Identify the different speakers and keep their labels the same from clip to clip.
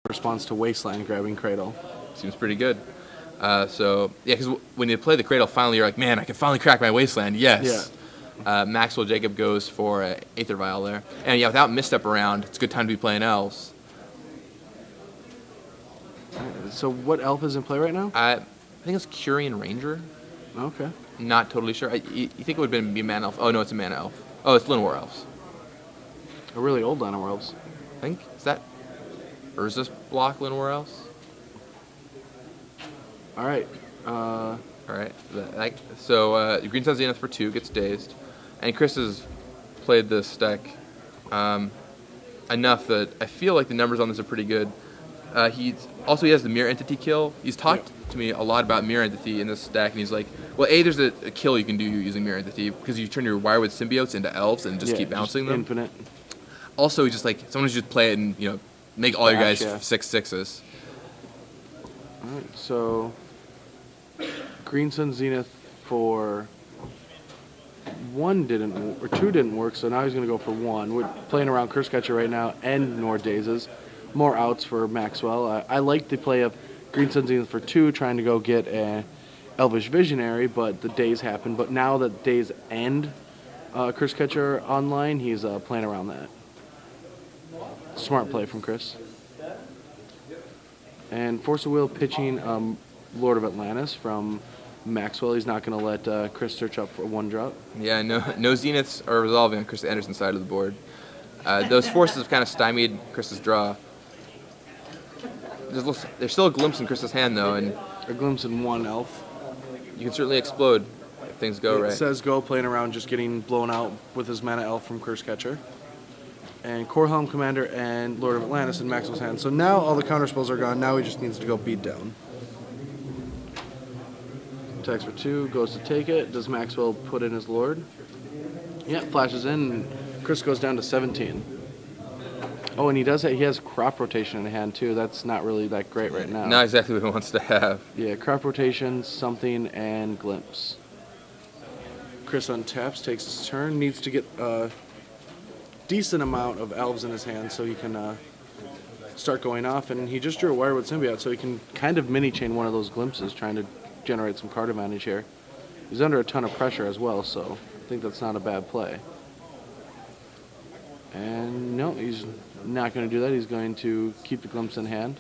Speaker 1: response to Wasteland grabbing Cradle.
Speaker 2: Seems pretty good. So, yeah, because when you play the Cradle, finally you're like, man, I can finally crack my Wasteland. Yes. Yeah. Maxwell Jacob goes for Aether Vial there. And, yeah, without Misstep around, it's a good time to be playing Elves.
Speaker 1: So what elf is in play right now?
Speaker 2: I think it's Curian Ranger.
Speaker 1: Okay.
Speaker 2: Not totally sure. You think it would be a Mana Elf? Oh, no, it's a Mana Elf. Oh, it's Llanowar Elves.
Speaker 1: A really old Llanowar Elves.
Speaker 2: I think. Is that Urza's block Llanowar Elves?
Speaker 1: All right.
Speaker 2: All right. So Green Sun Zenith for 2 gets dazed, and Chris has played this deck enough that I feel like the numbers on this are pretty good. He has the Mirror Entity kill. He's talked to me a lot about Mirror Entity in this deck, and he's like, well, there's a kill you can do using Mirror Entity because you turn your Wirewood Symbiotes into Elves and just keep bouncing them.
Speaker 1: Infinite.
Speaker 2: Also, just like someone who's just play it and make all your guys 6/6s.
Speaker 1: All right. So Green Sun Zenith for 1 didn't or 2 didn't work, so now he's going to go for 1. We're playing around Curse Catcher right now and Nor Dazes. More outs for Maxwell. I like the play of Green Sun Zenith for 2, trying to go get a Elvish Visionary, but the days happen. But now that days end Curse Catcher online, he's playing around that. Smart play from Chris. And Force of Will pitching Lord of Atlantis from Maxwell. He's not going to let Chris search up for 1-drop.
Speaker 2: Yeah, no Zeniths are resolving on Chris Andersen's side of the board. Those forces have kind of stymied Chris's draw. There's still a glimpse in Chris's hand, though, and
Speaker 1: a glimpse in 1 elf.
Speaker 2: You can certainly explode if things go right.
Speaker 1: It says go, playing around, just getting blown out with his mana elf from Curse Catcher. And Core Helm Commander and Lord of Atlantis in Maxwell's hand. So now all the counter spells are gone. Now he just needs to go beat down. Attacks for 2, goes to take it. Does Maxwell put in his Lord? Yeah, flashes in. Chris goes down to 17. Oh, and he has Crop Rotation in hand, too. That's not really that great right now.
Speaker 2: Not exactly what he wants to have.
Speaker 1: Yeah, Crop Rotation, something, and Glimpse. Chris untaps, takes his turn, needs to get a decent amount of elves in his hand so he can start going off. And he just drew a Wirewood Symbiote, so he can kind of mini-chain one of those Glimpses, trying to generate some card advantage here. He's under a ton of pressure as well, so I think that's not a bad play. And no, he's not going to do that. He's going to keep the Glimpse in hand.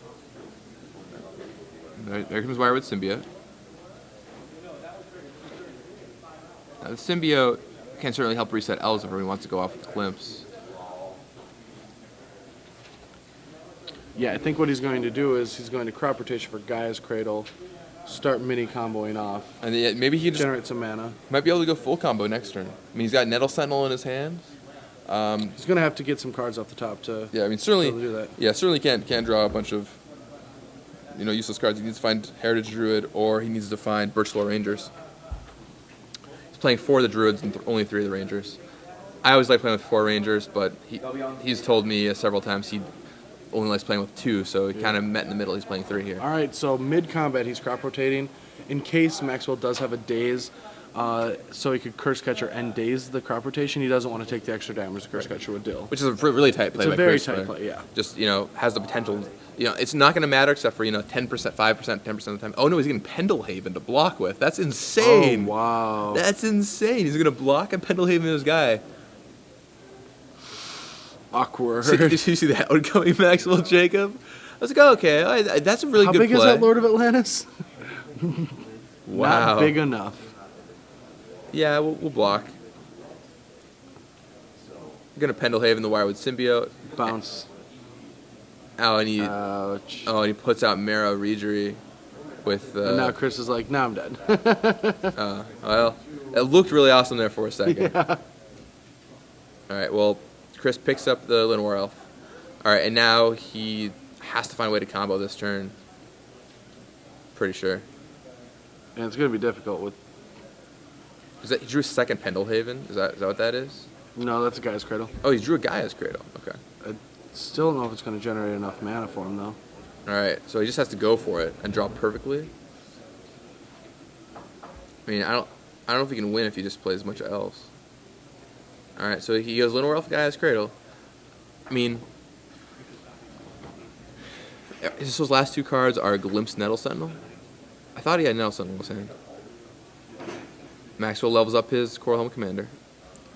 Speaker 2: There comes Wirewood Symbiote. Now, the Symbiote can certainly help reset elves if everyone wants to go off with Glimpse.
Speaker 1: Yeah, I think what he's going to do is he's going to Crop Rotation for Gaia's Cradle, start mini-comboing off,
Speaker 2: and maybe he
Speaker 1: generate some mana.
Speaker 2: Might be able to go full combo next turn. I mean, he's got Nettle Sentinel in his hand.
Speaker 1: He's going to have to get some cards off the top to
Speaker 2: certainly
Speaker 1: do that.
Speaker 2: Yeah, certainly can't draw a bunch of useless cards. He needs to find Heritage Druid, or he needs to find Birchlaw Rangers. He's playing 4 of the Druids and only 3 of the Rangers. I always like playing with 4 Rangers, but he's told me several times he only likes playing with 2, so he kind of met in the middle. He's playing 3 here.
Speaker 1: All right, so mid-combat he's Crop Rotating. In case Maxwell does have a Daze, so he could Curse Catcher and Daze the Crop Rotation, he doesn't want to take the extra damage the Curse Catcher would deal.
Speaker 2: Which is a really tight play.
Speaker 1: It's a very tight play, yeah.
Speaker 2: Just, has the potential. It's not going to matter except for, 10%, 5%, 10% of the time. Oh, no, he's getting Pendlehaven to block with. That's insane.
Speaker 1: Oh, wow.
Speaker 2: That's insane. He's going to block a Pendlehaven his guy.
Speaker 1: Awkward.
Speaker 2: Did you see that outgoing Maxwell Jacob? I was like, oh, okay, that's a really good play.
Speaker 1: How big is that Lord of Atlantis?
Speaker 2: Wow.
Speaker 1: Not big enough.
Speaker 2: Yeah, we'll block. We're going to Pendlehaven the Wirewood Symbiote.
Speaker 1: Bounce.
Speaker 2: Ouch. Oh, and he puts out Mara Regery with...
Speaker 1: and now Chris is like, now I'm dead.
Speaker 2: Well, it looked really awesome there for a second.
Speaker 1: Yeah.
Speaker 2: All right, well, Chris picks up the Llanowar Elf. All right, and now he has to find a way to combo this turn. Pretty sure.
Speaker 1: And it's going to be difficult with...
Speaker 2: He drew a second Pendlehaven? Is that what that is?
Speaker 1: No, that's a Gaia's Cradle.
Speaker 2: Oh, he drew a Gaia's Cradle. Okay.
Speaker 1: I still don't know if it's going to generate enough mana for him, though.
Speaker 2: All right, so he just has to go for it and draw perfectly. I mean, I don't know if he can win if he just plays a bunch of elves. All right, so he goes Llanowar Elf, Gaia's Cradle. I mean, His last two cards are Glimpse Nettle Sentinel. I thought he had Nettle Sentinel in his hand. Maxwell levels up his Coral Helm Commander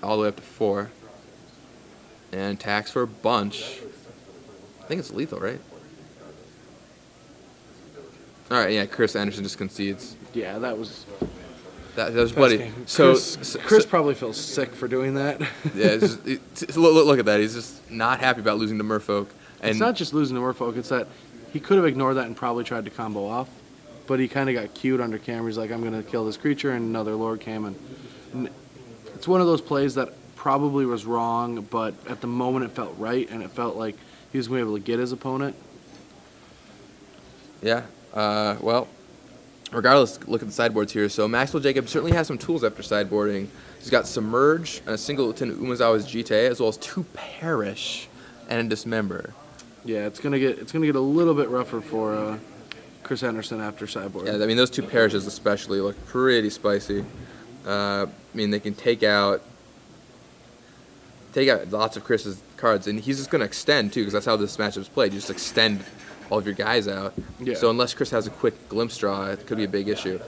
Speaker 2: all the way up to 4. And attacks for a bunch. I think it's lethal, right? Alright, yeah, Chris Andersen just concedes.
Speaker 1: Yeah, that was
Speaker 2: That was bloody.
Speaker 1: Chris probably feels sick for doing that.
Speaker 2: Yeah, look at that. He's just not happy about losing to Merfolk. And
Speaker 1: it's not just losing to Merfolk, it's that he could have ignored that and probably tried to combo off. But he kind of got cued under camera. He's like, I'm going to kill this creature, and another Lord came. And it's one of those plays that probably was wrong, but at the moment it felt right, and it felt like he was going to be able to get his opponent.
Speaker 2: Yeah, well, regardless, look at the sideboards here. So Maxwell Jacobs certainly has some tools after sideboarding. He's got Submerge and a single Lieutenant Umezawa's Jite, as well as 2 Perish and a Dismember.
Speaker 1: Yeah, it's gonna get a little bit rougher for Chris Andersen after sideboard.
Speaker 2: Yeah, I mean those 2 Perishes especially look pretty spicy. I mean they can take out lots of Chris's cards, and he's just gonna extend too, because that's how this matchup's played. You just extend all of your guys out.
Speaker 1: Yeah.
Speaker 2: So unless Chris has a quick glimpse draw, it could be a big issue.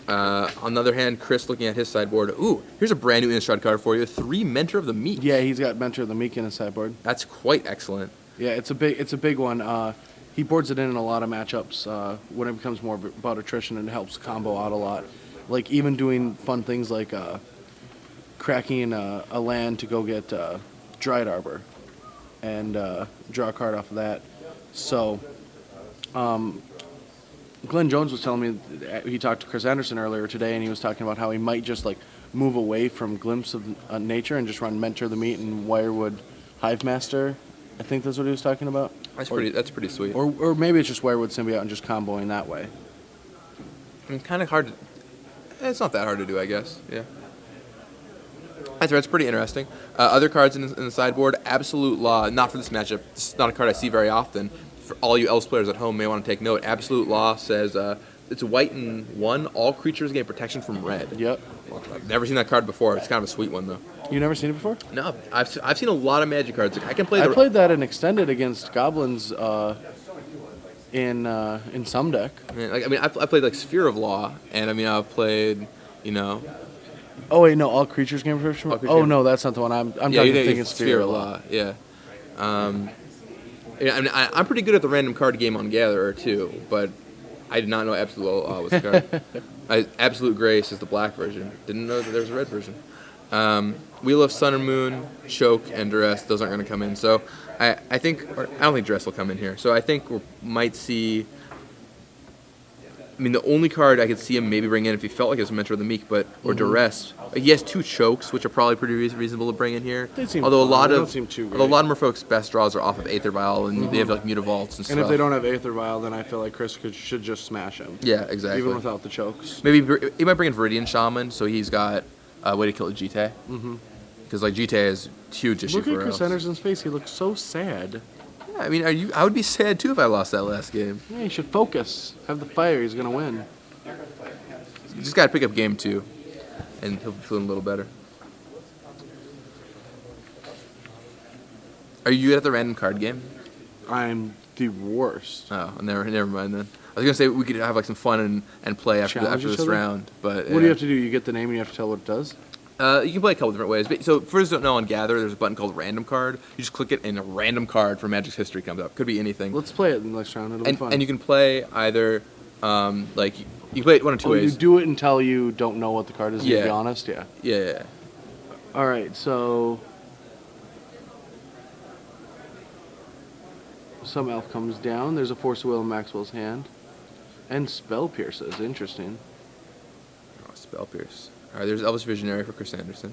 Speaker 2: On the other hand, Chris looking at his sideboard. Ooh, here's a brand new Innistrad card for you. 3 Mentor of the Meek.
Speaker 1: Yeah, he's got Mentor of the Meek in his sideboard.
Speaker 2: That's quite excellent.
Speaker 1: Yeah, it's a big one. He boards it in a lot of matchups when it becomes more about attrition, and helps combo out a lot. Like even doing fun things like cracking a land to go get Dried Arbor and draw a card off of that. So Glenn Jones was telling me he talked to Chris Andersen earlier today, and he was talking about how he might just like move away from Glimpse of Nature and just run Mentor of the Meat and Wirewood Hive Master. I think that's what he was talking about.
Speaker 2: That's pretty sweet.
Speaker 1: Or maybe it's just Wirewood Symbiote and just comboing that way.
Speaker 2: I mean, kind of hard to... It's not that hard to do, I guess. Yeah. That's pretty interesting. Other cards in the sideboard, Absolute Law, not for this matchup. This is not a card I see very often. For all you Elves players at home may want to take note. Absolute Law says it's white and 1. All creatures gain protection from red.
Speaker 1: Yep.
Speaker 2: I've never seen that card before. It's kind of a sweet one, though.
Speaker 1: You never seen it before?
Speaker 2: No, I've seen a lot of Magic cards. I can play.
Speaker 1: I played that in Extended against Goblins in some deck.
Speaker 2: I played like Sphere of Law, and I mean I've played,
Speaker 1: Oh wait, no, all creatures gain protection. Oh no, that's not the one. I'm thinking Sphere of Law.
Speaker 2: Yeah. I'm pretty good at the random card game on Gatherer too, but I did not know Absolute Law was a card. Absolute Grace is the black version. Didn't know that there was a red version. Wheel of Sun and Moon, Choke, and Duress, those aren't going to come in. So I don't think Duress will come in here. So I think we might see... I mean, the only card I could see him maybe bring in if he felt like it was Mentor of the Meek, or Duress. He has 2 Chokes, which are probably pretty reasonable to bring in here. Although a lot of Merfolk's best draws are off of Aether Vial, and they have like Mutavaults and stuff.
Speaker 1: And if they don't have Aether Vial, then I feel like Chris should just smash him.
Speaker 2: Yeah, exactly.
Speaker 1: Even without the Chokes.
Speaker 2: Maybe he might bring in Viridian Shaman, so he's got a way to kill a Jite. Because like Jite is a huge issue for us.
Speaker 1: Look at Chris Andersen's face. He looks so sad.
Speaker 2: Yeah, I mean, I would be sad too if I lost that last game.
Speaker 1: Yeah, he should focus. Have the fire. He's going to win.
Speaker 2: You just got to pick up game 2, and he'll be feeling a little better. Are you good at the random card game?
Speaker 1: I'm the worst.
Speaker 2: Oh, never mind then. I was gonna say we could have like some fun and play after this round, but
Speaker 1: what do you have to do? You get the name and you have to tell what it does.
Speaker 2: You can play a couple different ways. So for those who don't know, on Gather, there's a button called Random Card. You just click it, and a random card from Magic's history comes up. Could be anything.
Speaker 1: Let's play it in the next round. It'll be fun.
Speaker 2: And you can play either like you can play it one of 2 ways.
Speaker 1: You do it until you don't know what the card is. Yeah. To be honest, yeah.
Speaker 2: Yeah.
Speaker 1: All right, so some elf comes down. There's a Force of Will in Maxwell's hand. And Spell Pierces. Interesting.
Speaker 2: Oh, Spell Pierce. All right, there's Elvish Visionary for Chris Andersen.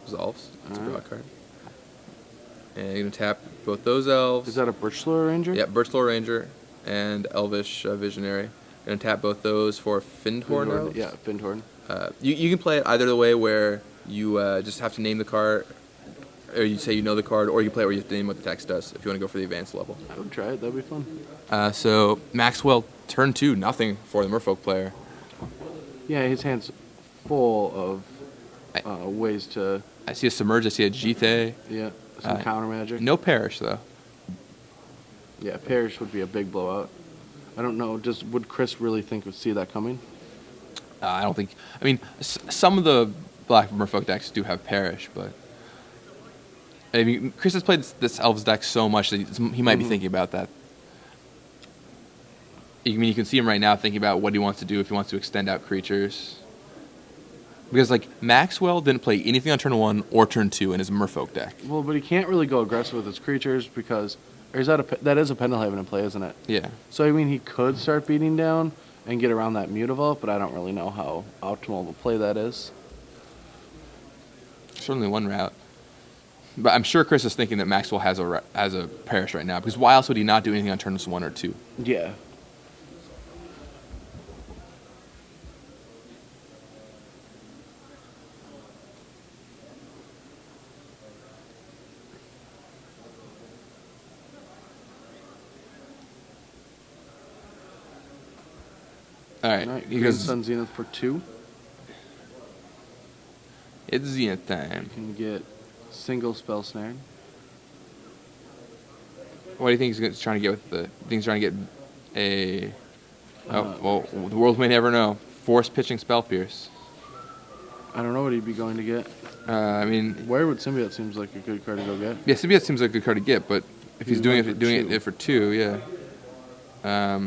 Speaker 2: Resolves. It's a draw card. And you're going to tap both those elves.
Speaker 1: Is that a Birchlore Ranger?
Speaker 2: Yeah, Birchlore Ranger and Elvish Visionary. Going to tap both those for Findhorn elves.
Speaker 1: Yeah, Findhorn.
Speaker 2: You can play it either the way where you just have to name the card, or you say you know the card, or you play it where you have to name what the text does if you want to go for the advanced level.
Speaker 1: I would try it. That'd be fun.
Speaker 2: So Maxwell, turn 2, nothing for the Merfolk player.
Speaker 1: Yeah, his hand's full of ways to...
Speaker 2: I see a Submerge, I see a Jite.
Speaker 1: Yeah, some counter magic.
Speaker 2: No Perish, though.
Speaker 1: Yeah, Parrish would be a big blowout. I don't know. Would Chris really see that coming?
Speaker 2: I don't think. I mean, some of the Black Merfolk decks do have Parrish, but I mean, Chris has played this Elves deck so much that he might be thinking about that. I mean, you can see him right now thinking about what he wants to do if he wants to extend out creatures. Because like Maxwell didn't play anything on turn 1 or turn 2 in his Merfolk deck.
Speaker 1: Well, but he can't really go aggressive with his creatures because that is a Pendelhaven in play, isn't it?
Speaker 2: Yeah.
Speaker 1: So I mean, he could start beating down and get around that Mutavault, but I don't really know how optimal of a play that is.
Speaker 2: Certainly one route. But I'm sure Chris is thinking that Maxwell has a Parrish right now, because why else would he not do anything on turns 1 or 2?
Speaker 1: Yeah.
Speaker 2: All right.
Speaker 1: Green Sun Zenith for 2.
Speaker 2: It's Zenith time.
Speaker 1: You can get single spell snared.
Speaker 2: What do you think he's trying to get with the? I think he's trying to get a. Well, the world may never know. Force pitching Spell Pierce.
Speaker 1: I don't know what he'd be going to get.
Speaker 2: I mean,
Speaker 1: Werewood Symbiote seems like a good card to go get.
Speaker 2: yeah, Symbiote seems like a good card to get, but if he's doing it for 2, yeah.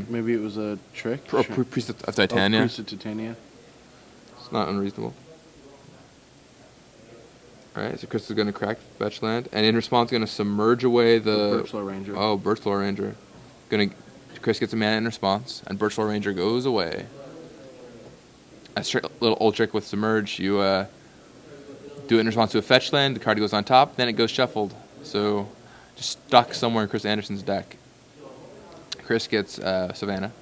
Speaker 1: Maybe it was a trick.
Speaker 2: Or Priest of Titania.
Speaker 1: Priest of Titania.
Speaker 2: It's not unreasonable. Alright, so Chris is going to crack Fetchland, and in response, going to submerge away the
Speaker 1: Birchlaw Ranger.
Speaker 2: Oh, Birchlaw Ranger. Chris gets a mana in response, and Birchlaw Ranger goes away. A little old trick with Submerge. You do it in response to a Fetchland, the card goes on top, then it goes shuffled. So, just stuck somewhere in Chris Andersen's deck. Chris gets Savannah.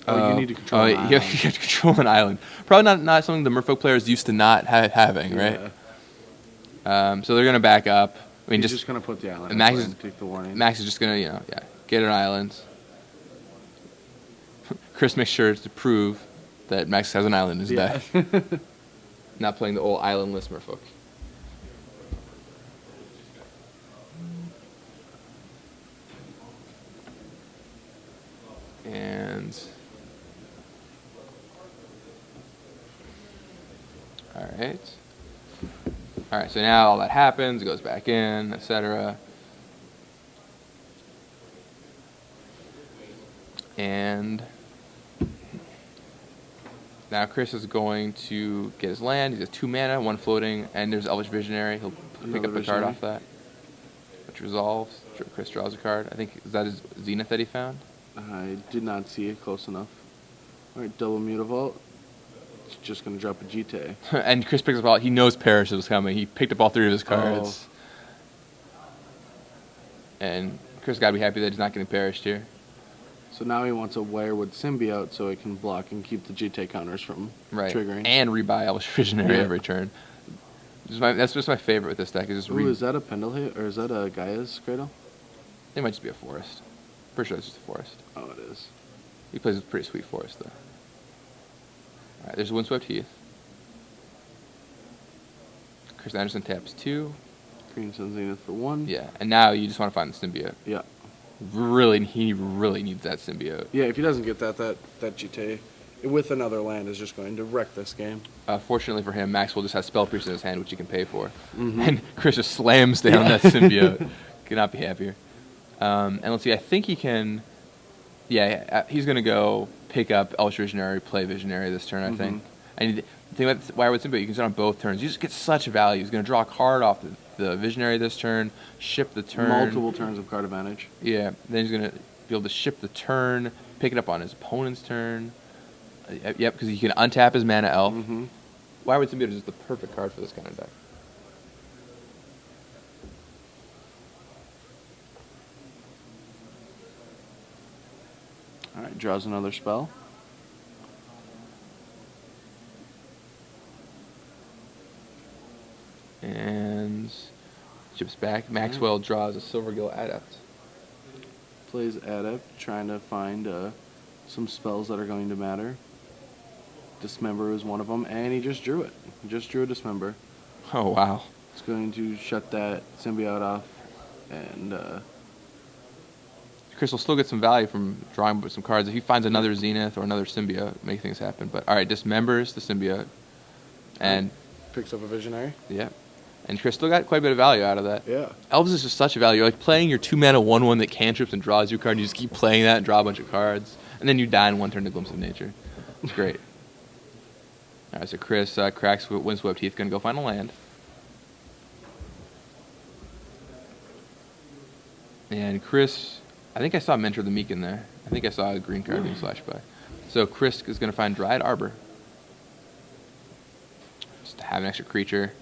Speaker 1: You need to control an island.
Speaker 2: You have to control an island. Probably not something the Merfolk players used to not having, right? So they're going to back up. I mean,
Speaker 1: He's just going to put the island
Speaker 2: Max
Speaker 1: in
Speaker 2: is,
Speaker 1: and take the warning.
Speaker 2: Max is just going to, get an island. Chris makes sure to prove that Max has an island in his deck. Not playing the old islandless Merfolk. And all right. So now all that happens, it goes back in, etc. And now Chris is going to get his land. He has 2 mana, 1 floating, and there's Elvish Visionary. He'll pick up a card off that, which resolves. Chris draws a card. I think, is that his Zenith that he found?
Speaker 1: I did not see it close enough. All right, double Mutavault. It's just going to drop a GT.
Speaker 2: And Chris picks up all. He knows Parrish was coming. He picked up all 3 of his cards. And Chris got to be happy that he's not getting perished here.
Speaker 1: So now he wants a Werewood Symbiote so he can block and keep the GT counters from triggering.
Speaker 2: And rebuy Elvish Visionary every turn. That's just my favorite with this deck. Is
Speaker 1: is that a Pendelhaven or is that a Gaia's Cradle?
Speaker 2: It might just be a forest. Pretty sure it's just a forest.
Speaker 1: Oh, it is.
Speaker 2: He plays a pretty sweet forest, though. Alright, there's Windswept Heath. Chris Andersen taps 2.
Speaker 1: Green Sun Zenith for 1.
Speaker 2: Yeah, and now you just want to find the Symbiote.
Speaker 1: Yeah.
Speaker 2: He really needs that Symbiote.
Speaker 1: Yeah, if he doesn't get that GT with another land is just going to wreck this game.
Speaker 2: Fortunately for him, Maxwell just has Spell Pierce in his hand, which he can pay for. And Chris just slams down that Symbiote. Could not be happier. And let's see, I think he can... Yeah, he's going to go pick up Elvish Visionary, play Visionary this turn, I think. And the thing about Werewood Symbiote, you can do it on both turns. You just get such value. He's going to draw a card off the Visionary this turn, ship the turn.
Speaker 1: Multiple turns of card advantage.
Speaker 2: Yeah, then he's going to be able to ship the turn, pick it up on his opponent's turn. Yep, because he can untap his Mana Elf. Werewood Symbiote is just the perfect card for this kind of deck.
Speaker 1: All right, draws another spell.
Speaker 2: And chips back. Maxwell draws a Silvergill Adept.
Speaker 1: Plays Adept, trying to find some spells that are going to matter. Dismember is one of them, and he just drew it. He just drew a Dismember.
Speaker 2: Oh, wow.
Speaker 1: It's going to shut that symbiote off, and
Speaker 2: Chris will still get some value from drawing some cards. If he finds another Zenith or another symbiote, make things happen. But, all right, dismembers the symbiote. And
Speaker 1: picks up a Visionary.
Speaker 2: yeah. And Chris still got quite a bit of value out of that.
Speaker 1: Yeah.
Speaker 2: Elves is just such a value. You're like playing your 2-mana 1/1 that cantrips and draws you a card, and you just keep playing that and draw a bunch of cards. And then you die in one turn to Glimpse of Nature. It's great. All right, so Chris cracks Windswept Heath, going to go find a land. And Chris, I think I saw Mentor the Meek in there. I think I saw a green card being flashed by. So Chris is going to find Dryad Arbor. Just to have an extra creature.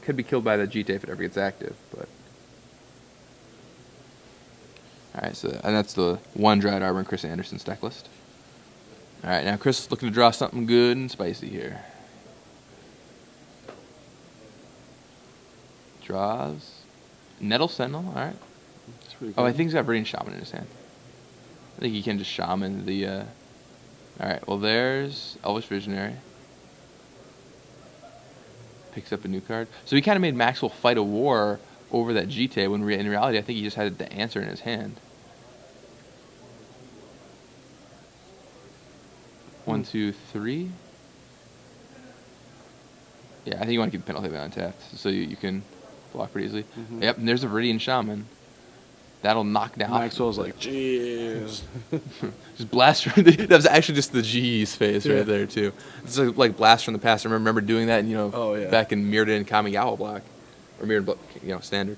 Speaker 2: Could be killed by the GT if it ever gets active, but... Alright, so and that's the one Dryad Arbor in Chris Andersen's deck list. Alright, now Chris is looking to draw something good and spicy here. Draws... Nettle Sentinel, alright. Oh, I think he's got Viridian Shaman in his hand. I think he can just Shaman the... Alright, well there's Elvish Visionary. Picks up a new card. So he kind of made Maxwell fight a war over that GT when in reality I think he just had the answer in his hand. 1, 2, 3. Yeah, I think you want to keep the penalty untapped so you can block pretty easily. Yep, and there's a Viridian Shaman. That'll knock down.
Speaker 1: Maxwell's like, jeez.
Speaker 2: Just blast from that was actually just the G's face right there too. It's like blast from the past. I remember doing that, and back in Mirrodin and Kamigawa block, or Mirrodin, standard.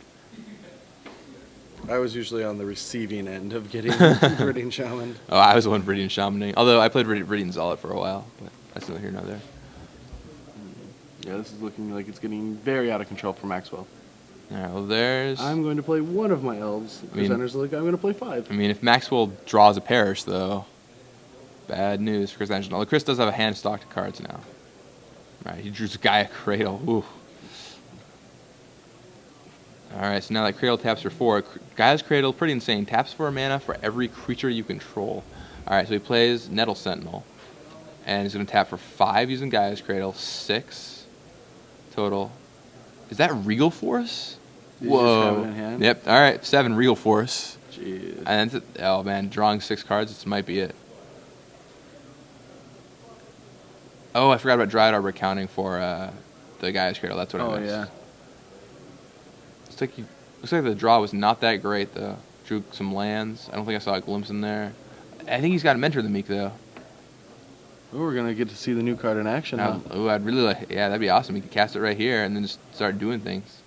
Speaker 1: I was usually on the receiving end of getting Viridian Shaman.
Speaker 2: Oh, I was the one Viridian Shamaning. Although I played Viridian Zealot for a while, but that's neither here nor there.
Speaker 1: Yeah, this is looking like it's getting very out of control for Maxwell.
Speaker 2: Alright, well there's...
Speaker 1: I'm going to play one of my elves. Presenter's like, I'm going to play 5.
Speaker 2: I mean, if Maxwell draws a Parish, though, bad news for Chris Andersen. Although Chris does have a hand stocked of cards now. Alright, he drew Gaia Cradle. Ooh. Alright, so now that Cradle taps for 4. Gaia's Cradle, pretty insane. Taps for a mana for every creature you control. Alright, so he plays Nettle Sentinel. And he's going to tap for 5 using Gaia's Cradle. 6 total. Is that Regal Force?
Speaker 1: Did you just have it in hand?
Speaker 2: Yep. All right. 7 Regal Force.
Speaker 1: Jeez.
Speaker 2: And oh man, drawing 6 cards. This might be it. Oh, I forgot about Dryad Arbor accounting for the Gaia's Cradle. That's what I missed.
Speaker 1: Oh yeah.
Speaker 2: Looks like the draw was not that great though. Drew some lands. I don't think I saw a glimpse in there. I think he's got a Mentor the Meek though.
Speaker 1: Ooh, we're gonna get to see the new card in action now.
Speaker 2: Oh, I'd really like. Yeah, that'd be awesome. He could cast it right here and then just start doing things.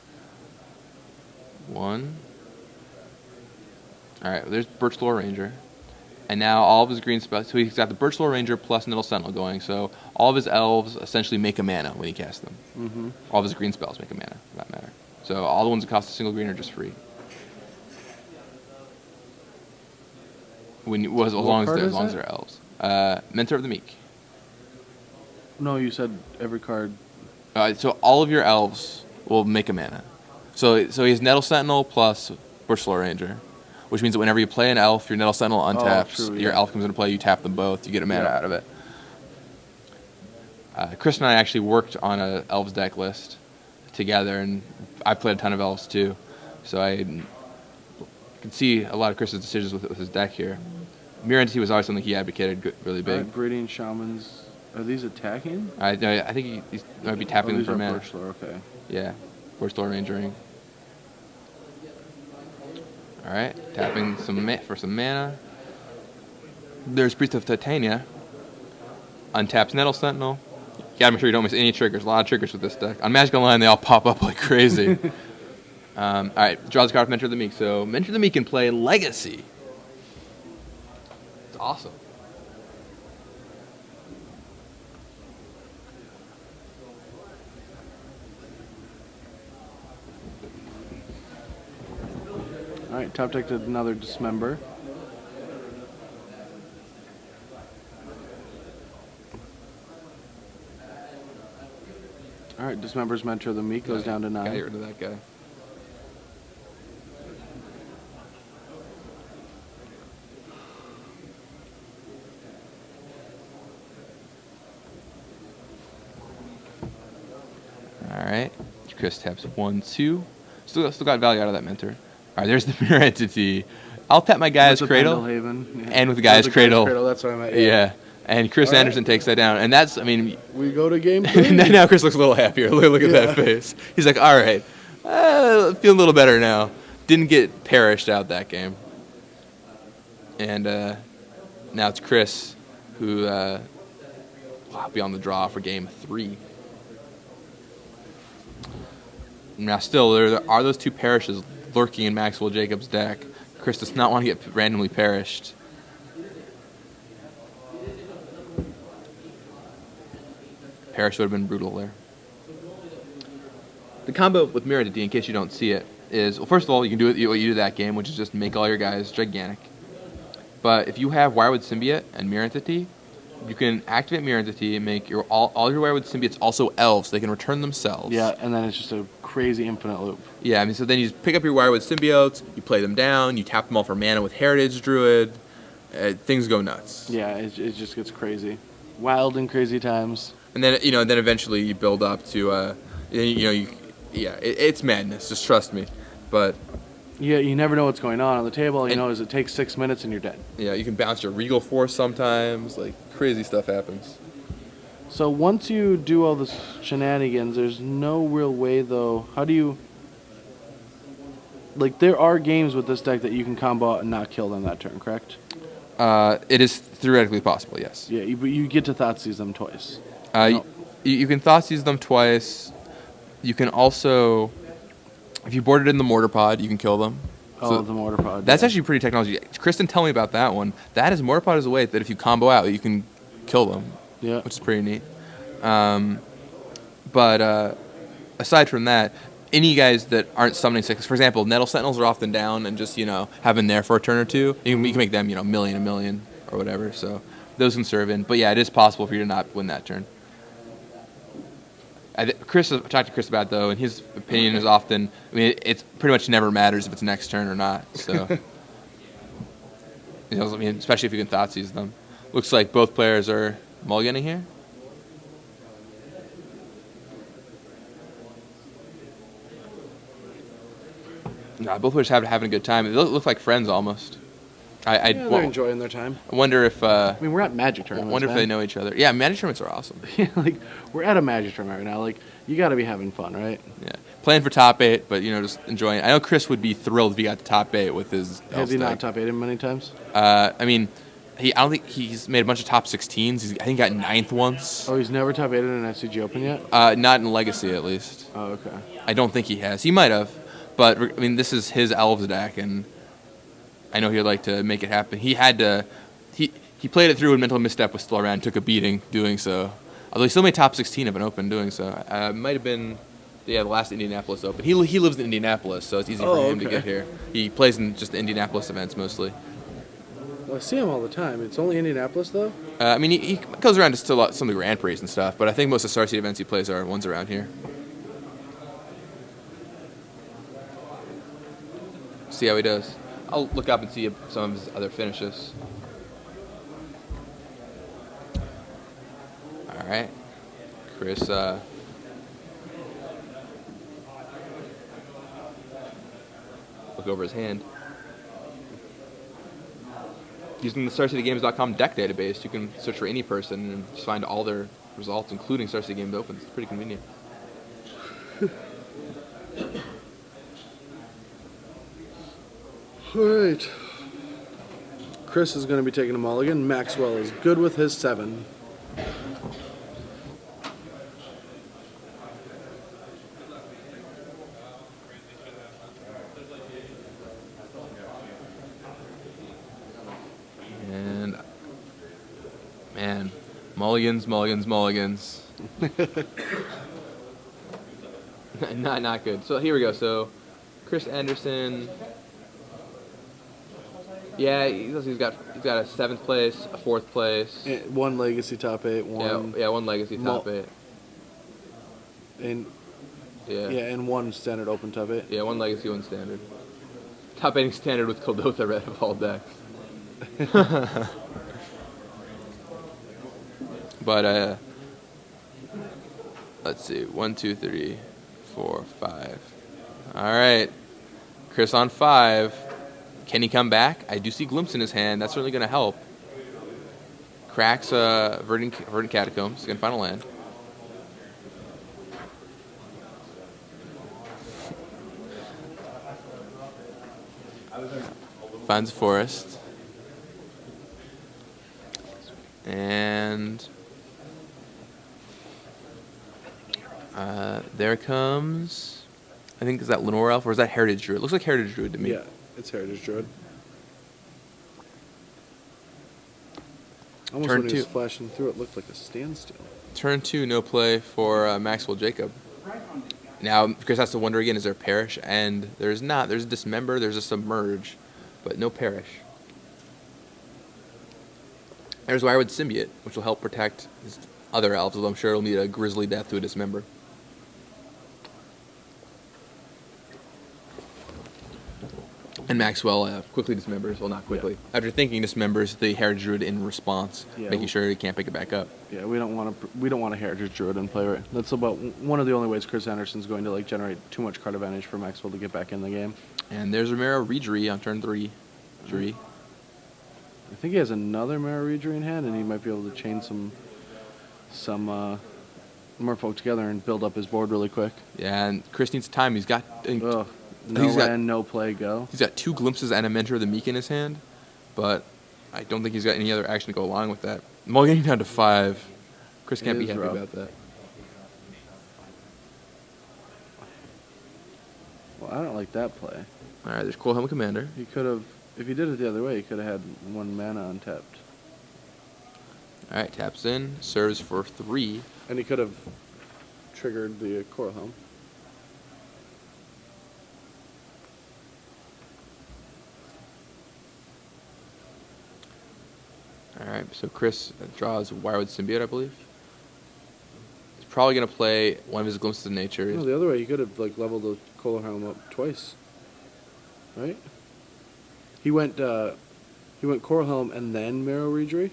Speaker 2: 1. All right, there's Birchlore Ranger, and now all of his green spells. So he's got the Birchlore Ranger plus Nettle Sentinel going. So all of his elves essentially make a mana when he casts them. All of his green spells make a mana, for that matter. So all the ones that cost a single green are just free. As long as they're elves. Mentor of the Meek.
Speaker 1: No, you said every card.
Speaker 2: So all of your elves will make a mana. So he has Nettle Sentinel plus Birchlore Ranger, which means that whenever you play an elf, your Nettle Sentinel untaps, your elf comes into play, you tap them both, you get a mana out of it. Chris and I actually worked on an elves deck list together, and I played a ton of elves too, so I can see a lot of Chris's decisions with his deck here. Mirror Entity was always something he advocated really big.
Speaker 1: Viridian Shamans, are these attacking?
Speaker 2: I think he might be tapping them for mana.
Speaker 1: Birchlore, okay.
Speaker 2: Yeah, Birchlore Rangering. Alright, tapping for some mana. There's Priest of Titania. Untaps Nettle Sentinel. You gotta make sure you don't miss any triggers. A lot of triggers with this deck. On Magic Online, they all pop up like crazy. Alright, draws a card from Mentor the Meek. So, Mentor the Meek can play Legacy. It's awesome.
Speaker 1: Alright, top deck did another Dismember. Alright, Dismember's Mentor the Meek goes down to 9.
Speaker 2: Gotta get rid of that guy. Chris taps 1, 2. Still got value out of that mentor. All right, there's the mirror entity. I'll tap my Gaia's
Speaker 1: With the
Speaker 2: Cradle.
Speaker 1: Pendlehaven, yeah.
Speaker 2: And with the Gaia's Cradle.
Speaker 1: That's what I meant.
Speaker 2: Yeah. And Chris
Speaker 1: All right.
Speaker 2: Andersen takes that down. And that's, I mean...
Speaker 1: We go to game 3.
Speaker 2: now Chris looks a little happier. Look at that face. He's like, all right, feeling a little better now. Didn't get perished out that game. And now it's Chris who will be on the draw for game 3. Now still, there are those 2 perishes lurking in Maxwell Jacobs' deck. Chris does not want to get randomly perished. Perish would have been brutal there. The combo with Mirror Entity, in case you don't see it, is, well, first of all, you can do what you do that game, which is just make all your guys gigantic. But if you have Wirewood Symbiote and Mirror Entity, you can activate Mirror Entity and make all your Wirewood Symbiotes also elves, so they can return themselves.
Speaker 1: Yeah, and then it's just a crazy infinite loop.
Speaker 2: Yeah, I mean, so then you just pick up your Wirewood Symbiotes, you play them down, you tap them all for mana with Heritage Druid, things go nuts.
Speaker 1: Yeah, it just gets crazy. Wild and crazy times.
Speaker 2: And then, then eventually you build up to, it's madness, just trust me. But
Speaker 1: yeah, you never know what's going on the table. You know, it takes 6 minutes and you're dead.
Speaker 2: Yeah, you can bounce your Regal Force sometimes. Like, crazy stuff happens.
Speaker 1: So once you do all the shenanigans, there's no real way, though. How do you... Like, there are games with this deck that you can combo out and not kill them that turn, correct?
Speaker 2: It is theoretically possible, yes.
Speaker 1: Yeah, but you get to Thoughtseize them twice.
Speaker 2: You can Thoughtseize them twice. You can also... If you board it in the Mortar Pod, you can kill them.
Speaker 1: Oh, so the Mortar Pod.
Speaker 2: That's actually pretty technology. Kristen, tell me about that one. That is Mortar Pod is a way that if you combo out, you can kill them.
Speaker 1: Yeah.
Speaker 2: Which is pretty neat. But aside from that, any guys that aren't summoning 6, for example, Nettle Sentinels are often down and just, have been there for a turn or two. You can make them, a million or whatever. So those can serve in. But yeah, it is possible for you to not win that turn. I talked to Chris about it, though, and his opinion is often, it's pretty much never matters if it's next turn or not. So, especially if you can Thoughtseize them. Looks like both players are mulliganing here. Nah, both players having a good time. They look like friends almost.
Speaker 1: They're enjoying their time.
Speaker 2: I wonder if...
Speaker 1: we're at Magic tournaments.
Speaker 2: I wonder if they know each other. Yeah, Magic tournaments are awesome.
Speaker 1: Yeah, we're at a Magic tournament right now. You got to be having fun, right?
Speaker 2: Yeah. Playing for top 8, but, just enjoying it. I know Chris would be thrilled if he got to top 8 with his...
Speaker 1: Has he not top 8 him many times?
Speaker 2: I don't think he's made a bunch of top 16s. I think he got 9th once.
Speaker 1: Oh, he's never top 8 in an SCG Open yet?
Speaker 2: Not in Legacy, at least.
Speaker 1: Oh, okay.
Speaker 2: I don't think he has. He might have. But, this is his Elves deck, and... I know he'd like to make it happen. He had to... He played it through when Mental Misstep was still around, took a beating doing so. Although he still made top 16 of an Open doing so. Might have been, the last Indianapolis Open. He lives in Indianapolis, so it's easy for him to get here. He plays in just the Indianapolis events mostly.
Speaker 1: Well, I see him all the time. It's only Indianapolis, though?
Speaker 2: He goes around to some of the Grand Prix and stuff, but I think most of the Star Seed events he plays are ones around here. See how he does. I'll look up and see some of his other finishes. All right. Chris, look over his hand. Using the StarCityGames.com deck database, you can search for any person and just find all their results, including Star City Games Opens. It's pretty convenient.
Speaker 1: All right. Chris is going to be taking a mulligan. Maxwell is good with his 7.
Speaker 2: And, man, mulligans. Not good. So here we go. So, Chris Andersen... Yeah, he's got a 7th place, a 4th place.
Speaker 1: 1 Legacy top 8, 1...
Speaker 2: Yeah, 1 Legacy top 8.
Speaker 1: And...
Speaker 2: Yeah,
Speaker 1: and 1 Standard Open top 8.
Speaker 2: Yeah, 1 Legacy, 1 Standard. Top 8 Standard with Koldotha Red of all decks. But, let's see, 1, 2, 3, 4, 5. All right. Chris on 5. Can he come back? I do see Glimpse in his hand. That's certainly going to help. Cracks Verdant Catacombs. Going to find a land. Finds a forest. And there comes, I think, is that Lenore Elf or is that Heritage Druid? It looks like Heritage Druid to me.
Speaker 1: Yeah, it's Heritage Druid. Almost
Speaker 2: Turn
Speaker 1: when he was
Speaker 2: 2.
Speaker 1: flashing through, it looked like a standstill.
Speaker 2: Turn 2, no play for Maxwell Jacob. Now, Chris has to wonder again, is there a Perish? And there's not. There's a Dismember, there's a Submerge, but no Perish. There's Wirewood Symbiote, which will help protect his other elves, although I'm sure it'll need a Grisly Death to a Dismember. And Maxwell quickly dismembers. Well, not quickly. Yeah. After thinking, dismembers the Heritage Druid in response, making sure he can't pick it back up.
Speaker 1: Yeah, we don't want a Heritage Druid in play. Right? That's about one of the only ways Chris Andersen's going to generate too much card advantage for Maxwell to get back in the game.
Speaker 2: And there's Romero Reedry on turn 3. Dree.
Speaker 1: I think he has another Mara Reedry in hand, and he might be able to chain some Merfolk together and build up his board really quick.
Speaker 2: Yeah, and Chris needs time. He's got
Speaker 1: no land, no play, go.
Speaker 2: He's got 2 Glimpses and a Mentor of the Meek in his hand, but I don't think he's got any other action to go along with that. Mulliganing down to 5. Chris can't be happy about that.
Speaker 1: Well, I don't like that play.
Speaker 2: All right, there's Cold Helmet Commander.
Speaker 1: He could have, if he did it the other way, he could have had 1 mana untapped.
Speaker 2: All right, taps in, serves for 3.
Speaker 1: And he could have triggered the Coral Helm.
Speaker 2: All right, so Chris draws Wirewood Symbiote, I believe. He's probably going to play one of his Glimpses of Nature.
Speaker 1: No, the other way, he could have leveled the Coral Helm up twice. Right? He went Coral Helm and then Marrow Reedry,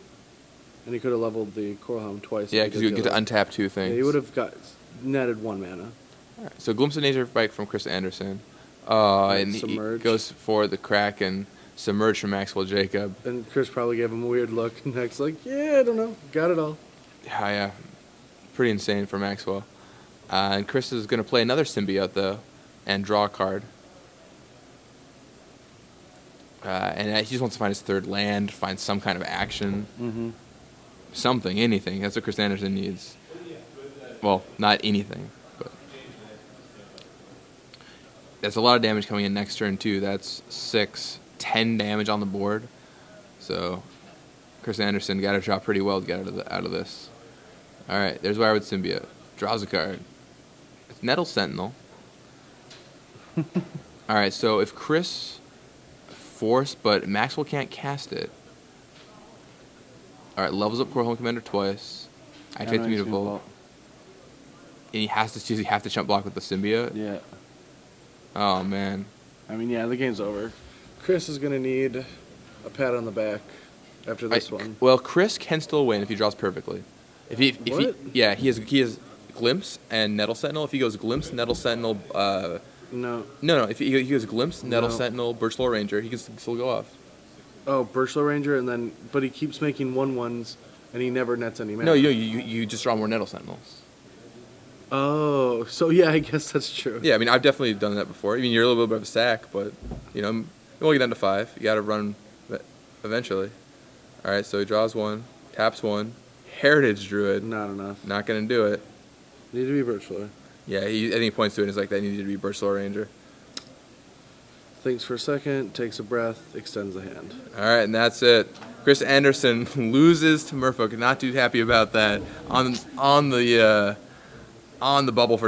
Speaker 1: and he could have leveled the Coral Helm twice.
Speaker 2: Yeah, because you would get to untap 2 things.
Speaker 1: Yeah, he would have netted 1 mana.
Speaker 2: All right, so Glimpse of Nature bike from Chris Andersen. And he goes for the crack and Submerge from Maxwell Jacob.
Speaker 1: And Chris probably gave him a weird look. Next, yeah, I don't know. Got it all.
Speaker 2: Yeah. Pretty insane for Maxwell. And Chris is going to play another Symbiote, though, and draw a card. And he just wants to find his 3rd land, find some kind of action.
Speaker 1: Mm-hmm.
Speaker 2: Something, anything. That's what Chris Andersen needs. Well, not anything, but that's a lot of damage coming in next turn, too. That's 6, 10 damage on the board. So Chris Andersen got to drop pretty well to get out of this. All right, there's Wirewood Symbiote. Draws a card. It's Nettle Sentinel. All right, so if Chris forced, but Maxwell can't cast it. All right, levels up Core Home Commander twice. Activates Mutable. And he has to jump block with the Symbiote.
Speaker 1: Yeah.
Speaker 2: Oh man.
Speaker 1: I mean, yeah, the game's over. Chris is gonna need a pat on the back after this one.
Speaker 2: Well, Chris can still win if he draws perfectly. He has Glimpse and Nettle Sentinel. If he goes Glimpse, Nettle Sentinel.
Speaker 1: No.
Speaker 2: If he goes Glimpse, Nettle Sentinel, Birchlaw Ranger, he can still go off.
Speaker 1: Oh, Birchlaw Ranger, but he keeps making 1/1s, and he never nets any mana.
Speaker 2: No, you just draw more Nettle Sentinels.
Speaker 1: Oh, so yeah, I guess that's true.
Speaker 2: Yeah, I mean, I've definitely done that before. I mean, you're a little bit of a sack, but, you only get down to 5. You got to run eventually. All right, so he draws 1, taps 1. Heritage Druid.
Speaker 1: Not enough.
Speaker 2: Not going to do it.
Speaker 1: Need to be Birchlaw.
Speaker 2: Yeah, I think he points to it and is like, that needed to be Birchlaw Ranger.
Speaker 1: Thinks for a second, takes a breath, extends the hand.
Speaker 2: All right, and that's it. Chris Andersen loses to Merfolk. Not too happy about that on the bubble for